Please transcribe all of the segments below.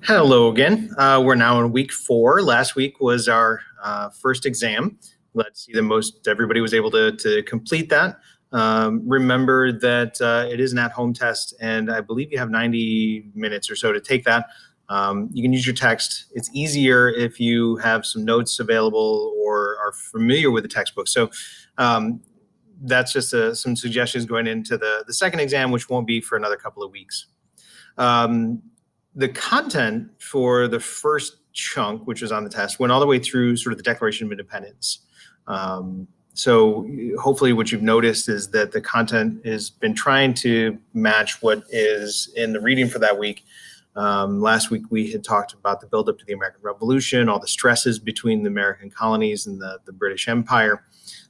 Hello again. We're now in week 4. Last week was our first exam. Let's see, the most everybody was able to complete that. Remember that it is an at-home test, and I believe you have 90 minutes or so to take that. You can use your text. It's easier if you have some notes available or are familiar with the textbook. So that's just some suggestions going into the second exam, which won't be for another couple of weeks. The content for the first chunk, which was on the test, went all the way through sort of the Declaration of Independence. So hopefully what you've noticed is that the content has been trying to match what is in the reading for that week. Last week we had talked about the buildup to the American Revolution, all the stresses between the American colonies and the British Empire.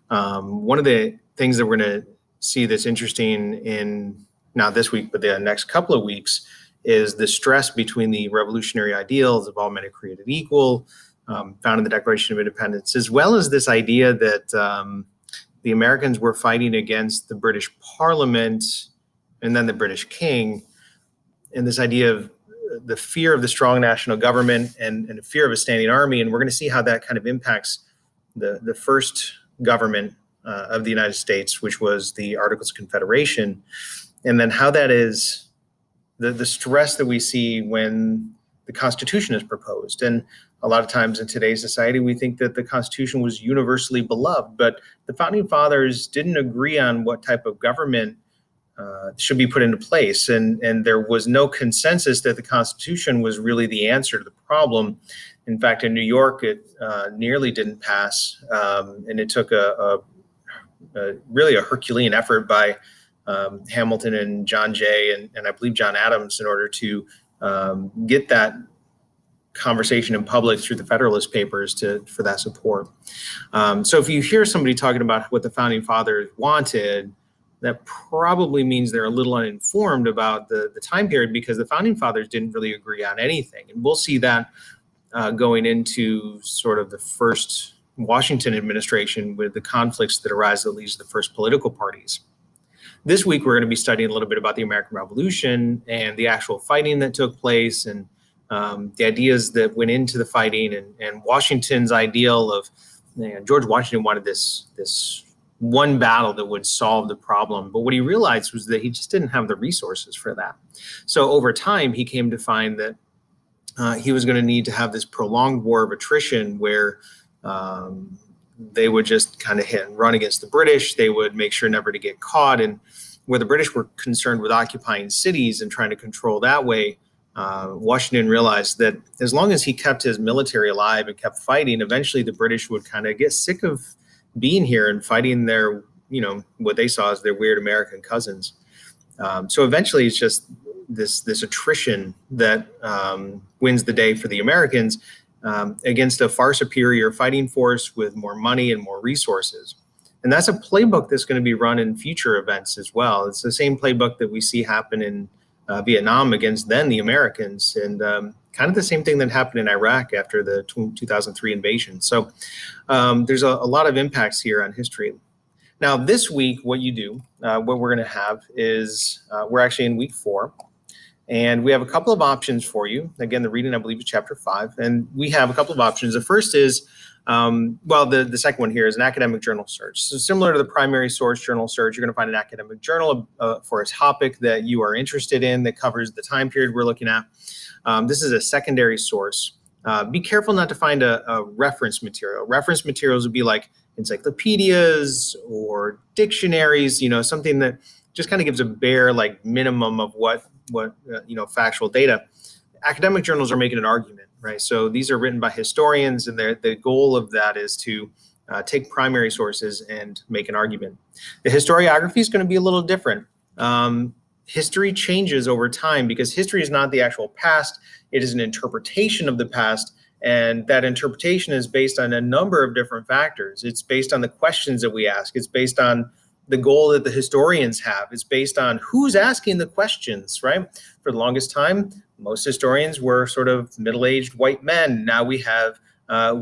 One of the things that we're going to see that's interesting in not this week, but the next couple of weeks is the stress between the revolutionary ideals of all men are created equal, found in the Declaration of Independence, as well as this idea that the Americans were fighting against the British Parliament and then the British King, and this idea of the fear of the strong national government and the fear of a standing army. And we're going to see how that kind of impacts the first government of the United States, which was the Articles of Confederation, and then how that is the stress that we see when the Constitution is proposed. And a lot of times in today's society, we think that the Constitution was universally beloved, but the Founding Fathers didn't agree on what type of government should be put into place. And there was no consensus that the Constitution was really the answer to the problem. In fact, in New York, it nearly didn't pass, and it took really a Herculean effort by Hamilton and John Jay and I believe John Adams in order to get that conversation in public through the Federalist Papers for that support. So if you hear somebody talking about what the Founding Fathers wanted, that probably means they're a little uninformed about the time period, because the Founding Fathers didn't really agree on anything. And we'll see that going into sort of the first Washington administration with the conflicts that arise that leads to the first political parties. This week, we're going to be studying a little bit about the American Revolution and the actual fighting that took place, and the ideas that went into the fighting, and Washington's ideal of, George Washington wanted this one battle that would solve the problem. But what he realized was that he just didn't have the resources for that. So over time, he came to find that he was going to need to have this prolonged war of attrition where they would just kind of hit and run against the British. They would make sure never to get caught. And where the British were concerned with occupying cities and trying to control that way, Washington realized that as long as he kept his military alive and kept fighting, eventually the British would kind of get sick of being here and fighting their, what they saw as their weird American cousins. So eventually it's just this attrition that wins the day for the Americans against a far superior fighting force with more money and more resources. And that's a playbook that's going to be run in future events as well. It's the same playbook that we see happen in Vietnam against then the Americans, and kind of the same thing that happened in Iraq after the 2003 invasion. So there's a lot of impacts here on history. Now, this week, what you do, what we're going to have is we're actually in week 4. And we have a couple of options for you. Again, the reading, I believe, is chapter 5. And we have a couple of options. The first is, the second one here is an academic journal search. So similar to the primary source journal search, you're going to find an academic journal for a topic that you are interested in that covers the time period we're looking at. This is a secondary source. Be careful not to find a reference material. Reference materials would be like encyclopedias or dictionaries, something that just kind of gives a bare minimum of what factual data. Academic journals are making an argument, right? So these are written by historians, and the goal of that is to take primary sources and make an argument. The historiography is going to be a little different. History changes over time because history is not the actual past. It is an interpretation of the past, and that interpretation is based on a number of different factors. It's based on the questions that we ask. It's based on the goal that the historians have. It's based on who's asking the questions, right? For the longest time, most historians were sort of middle-aged white men. Now we have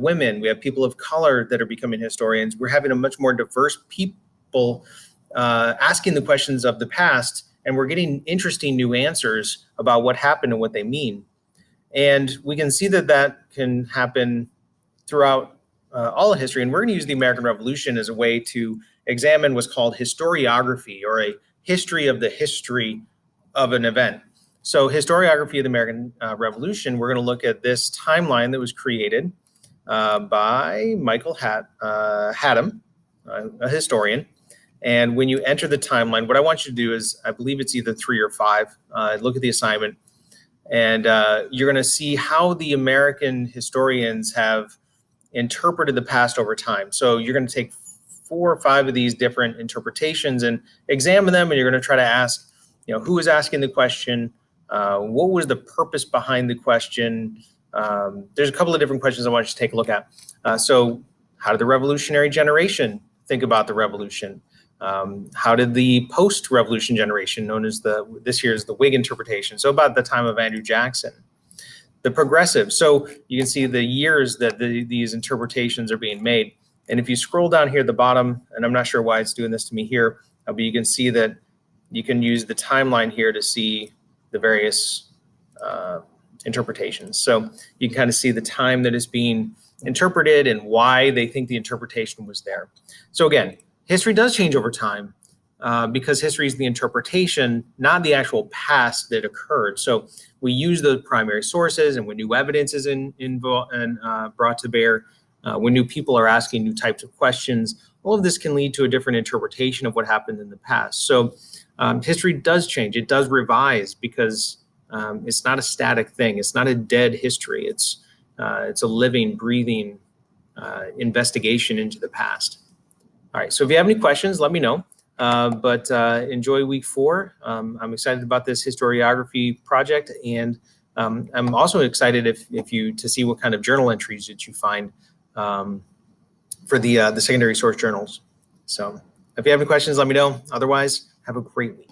women, we have people of color that are becoming historians. We're having a much more diverse people asking the questions of the past, and we're getting interesting new answers about what happened and what they mean. And we can see that that can happen throughout all of history. And we're going to use the American Revolution as a way to examine what's called historiography, or a history of the history of an event. So historiography of the American Revolution, we're going to look at this timeline that was created by Michael Haddam, a historian. And when you enter the timeline, what I want you to do is, I believe it's either 3 or 5, look at the assignment, and you're going to see how the American historians have interpreted the past over time. So you're going to take 4 or 5 of these different interpretations and examine them, and you're going to try to ask, who was asking the question, what was the purpose behind the question. There's a couple of different questions I want you to take a look at. So how did the revolutionary generation think about the revolution? How did the post-revolution generation, known as this year's the Whig interpretation, so about the time of Andrew Jackson? The progressive, so you can see the years that these interpretations are being made. And if you scroll down here at the bottom, and I'm not sure why it's doing this to me here, but you can see that you can use the timeline here to see the various interpretations. So you can kind of see the time that is being interpreted and why they think the interpretation was there. So again, history does change over time because history is the interpretation, not the actual past that occurred. So we use the primary sources, and when new evidence is brought to bear, when new people are asking new types of questions, all of this can lead to a different interpretation of what happened in the past. So history does change. It does revise because it's not a static thing. It's not a dead history. It's a living, breathing investigation into the past. All right, so if you have any questions, let me know. But enjoy week 4. I'm excited about this historiography project, and I'm also excited to see what kind of journal entries that you find for the secondary source journals. So if you have any questions, let me know. Otherwise, have a great week.